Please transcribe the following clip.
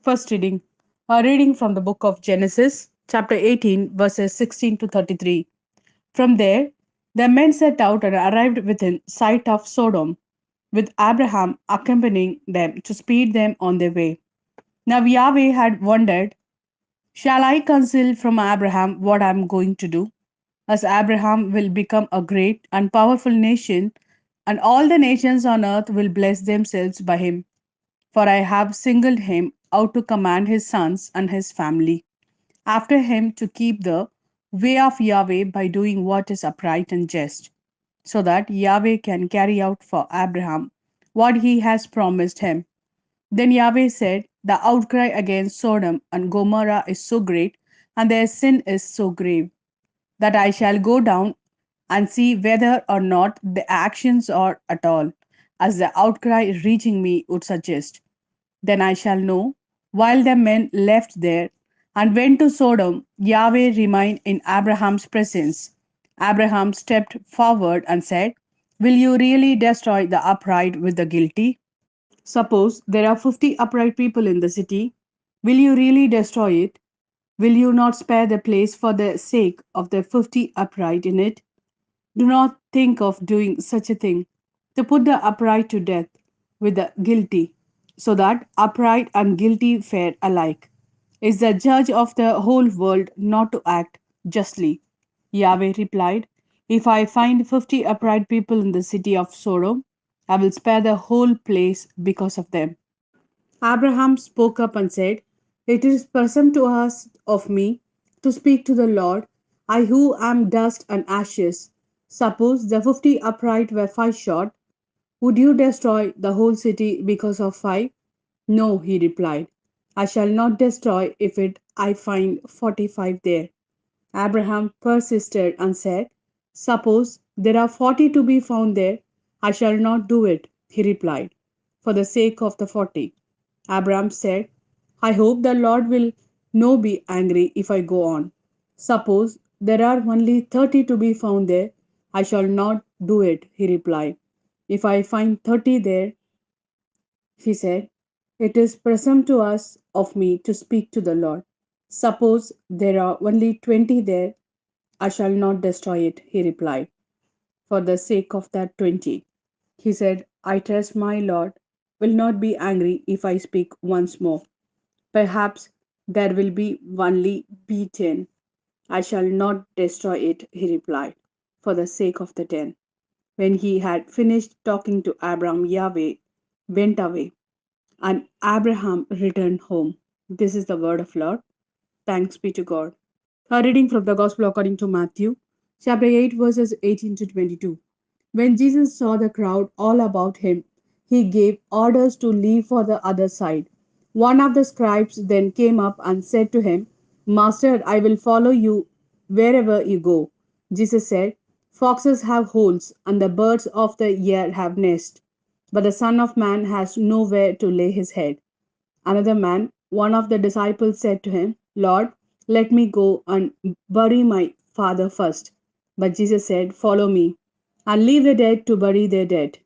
First reading. A reading from the book of Genesis, chapter 18, verses 16 to 33. From there, the men set out and arrived within sight of Sodom, with Abraham accompanying them to speed them on their way. Now Yahweh had wondered, shall I conceal from Abraham what I am going to do? As Abraham will become a great and powerful nation, and all the nations on earth will bless themselves by him. For I have singled him out to command his sons and his family after him to keep the way of Yahweh by doing what is upright and just, so that Yahweh can carry out for Abraham what he has promised him. Then Yahweh said, the outcry against Sodom and Gomorrah is so great, and their sin is so grave, that I shall go down and see whether or not the actions are at all, as the outcry reaching me would suggest. Then I shall know. While the men left there and went to Sodom, Yahweh remained in Abraham's presence. Abraham stepped forward and said, will you really destroy the upright with the guilty? Suppose there are 50 upright people in the city. Will you really destroy it? Will you not spare the place for the sake of the 50 upright in it? Do not think of doing such a thing, to put the upright to death with the guilty, so that upright and guilty fare alike. Is the judge of the whole world not to act justly? Yahweh replied, if I find 50 upright people in the city of Sodom, I will spare the whole place because of them. Abraham spoke up and said, it is presumptuous of me to speak to the Lord, I who am dust and ashes. Suppose the 50 upright were five shot, would you destroy the whole city because of five? No, he replied. I shall not destroy if it I find 45 there. Abraham persisted and said, suppose there are 40 to be found there, I shall not do it, he replied, for the sake of the 40. Abraham said, I hope the Lord will no be angry if I go on. Suppose there are only 30 to be found there, I shall not do it, he replied. If I find 30 there, he said, it is presumptuous of me to speak to the Lord. Suppose there are only 20 there, I shall not destroy it, he replied, for the sake of that 20. He said, I trust my Lord will not be angry if I speak once more. Perhaps there will be only be 10. I shall not destroy it, he replied, for the sake of the 10. When he had finished talking to Abram, Yahweh went away, and Abraham returned home. This is the word of Lord. Thanks be to God. A reading from the Gospel according to Matthew, chapter 8, verses 18 to 22. When Jesus saw the crowd all about him, he gave orders to leave for the other side. One of the scribes then came up and said to him, Master, I will follow you wherever you go. Jesus said, foxes have holes, and the birds of the air have nests, but the Son of Man has nowhere to lay his head. Another man, one of the disciples, said to him, Lord, let me go and bury my father first. But Jesus said, follow me, and leave the dead to bury their dead.